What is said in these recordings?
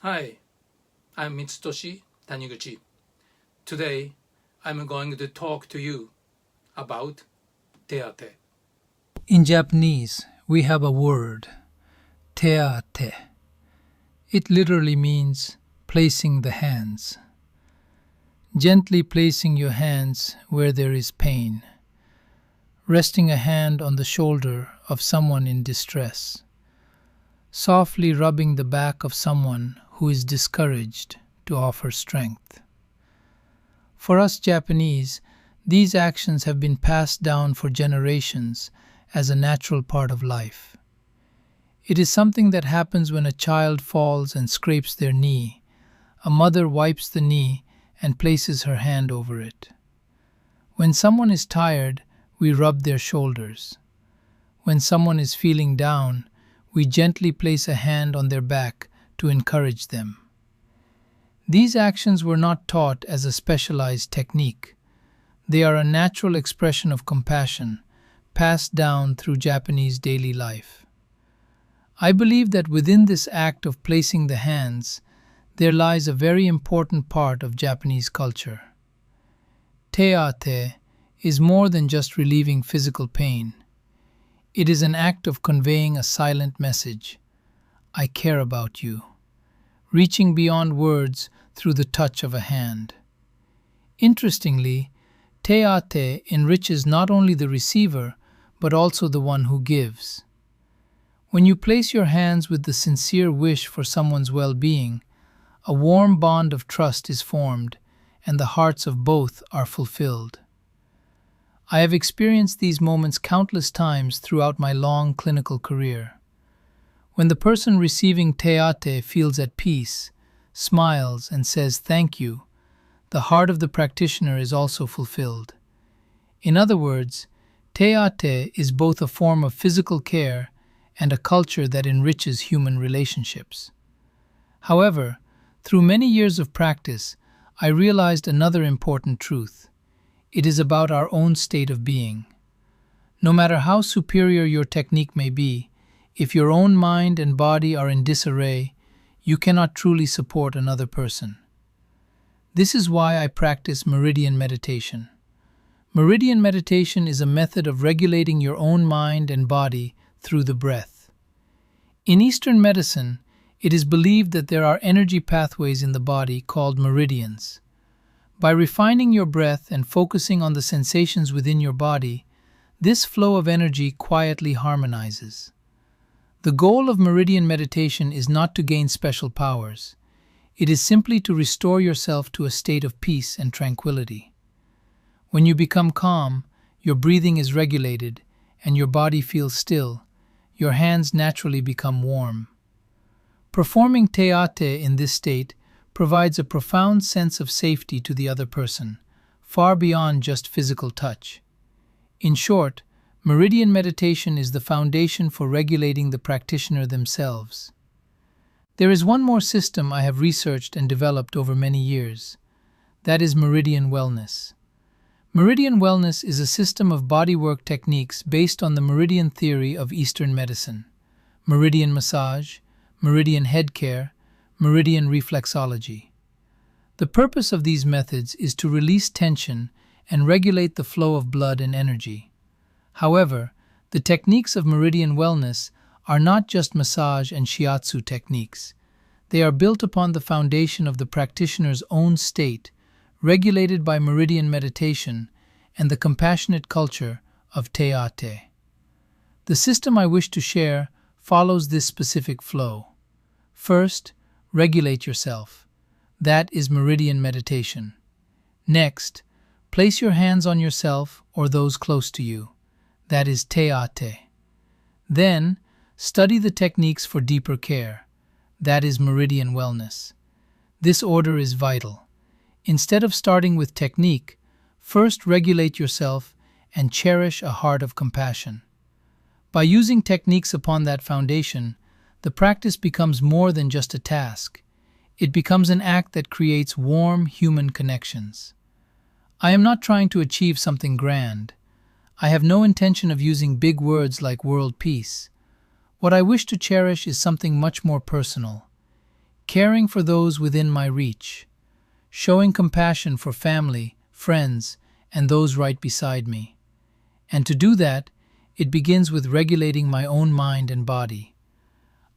Hi, I'm Mitsutoshi Taniguchi. Today, I'm going to talk to you about Te-ah-teh. In Japanese, we have a word, Te-ah-teh. It literally means placing the hands. Gently placing your hands where there is pain. Resting a hand on the shoulder of someone in distress. Softly rubbing the back of someone who is discouraged to offer strength. For us Japanese, these actions have been passed down for generations as a natural part of life. It is something that happens when a child falls and scrapes their knee. A mother wipes the knee and places her hand over it. When someone is tired, we rub their shoulders. When someone is feeling down, we gently place a hand on their back to encourage them. These actions were not taught as a specialized technique. They are a natural expression of compassion, passed down through Japanese daily life. I believe that within this act of placing the hands, there lies a very important part of Japanese culture. Te-ah-teh is more than just relieving physical pain. It is an act of conveying a silent message. I care about you, reaching beyond words through the touch of a hand. Interestingly, Te-ah-teh enriches not only the receiver, but also the one who gives. When you place your hands with the sincere wish for someone's well-being, a warm bond of trust is formed, and the hearts of both are fulfilled. I have experienced these moments countless times throughout my long clinical career. When the person receiving Te-ah-teh feels at peace, smiles, and says thank you, the heart of the practitioner is also fulfilled. In other words, Te-ah-teh is both a form of physical care and a culture that enriches human relationships. However, through many years of practice, I realized another important truth. It is about our own state of being. No matter how superior your technique may be, if your own mind and body are in disarray, you cannot truly support another person. This is why I practice Meridian Meditation. Meridian Meditation is a method of regulating your own mind and body through the breath. In Eastern medicine, it is believed that there are energy pathways in the body called meridians. By refining your breath and focusing on the sensations within your body, this flow of energy quietly harmonizes. The goal of Meridian Meditation is not to gain special powers. It is simply to restore yourself to a state of peace and tranquility. When you become calm, your breathing is regulated, and your body feels still. Your hands naturally become warm. Performing Te-ah-teh in this state provides a profound sense of safety to the other person, far beyond just physical touch. In short, Meridian Meditation is the foundation for regulating the practitioner themselves. There is one more system I have researched and developed over many years. That is Meridian Wellness. Meridian Wellness is a system of bodywork techniques based on the meridian theory of Eastern medicine. Meridian massage, meridian head care, meridian reflexology. The purpose of these methods is to release tension and regulate the flow of blood and energy. However, the techniques of Meridian Wellness are not just massage and Shiatsu techniques. They are built upon the foundation of the practitioner's own state, regulated by Meridian Meditation and the compassionate culture of Te-ah-teh. The system I wish to share follows this specific flow. First, regulate yourself. That is Meridian Meditation. Next, place your hands on yourself or those close to you. That is Te-ah-teh. Then, study the techniques for deeper care. That is Meridian Wellness. This order is vital. Instead of starting with technique, first regulate yourself and cherish a heart of compassion. By using techniques upon that foundation, the practice becomes more than just a task. It becomes an act that creates warm human connections. I am not trying to achieve something grand. I have no intention of using big words like world peace. What I wish to cherish is something much more personal. caring for those within my reach, showing compassion for family, friends, and those right beside me. And to do that, it begins with regulating my own mind and body.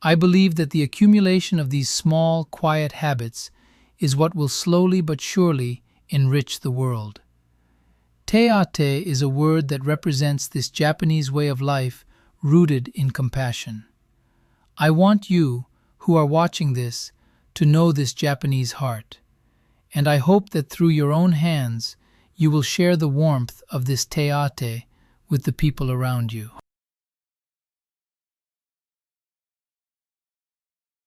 I believe that the accumulation of these small, quiet habits is what will slowly but surely enrich the world. Te-ah-teh is a word that represents this Japanese way of life rooted in compassion. I want you, who are watching this, to know this Japanese heart, and I hope that through your own hands you will share the warmth of this Te-ah-teh with the people around you.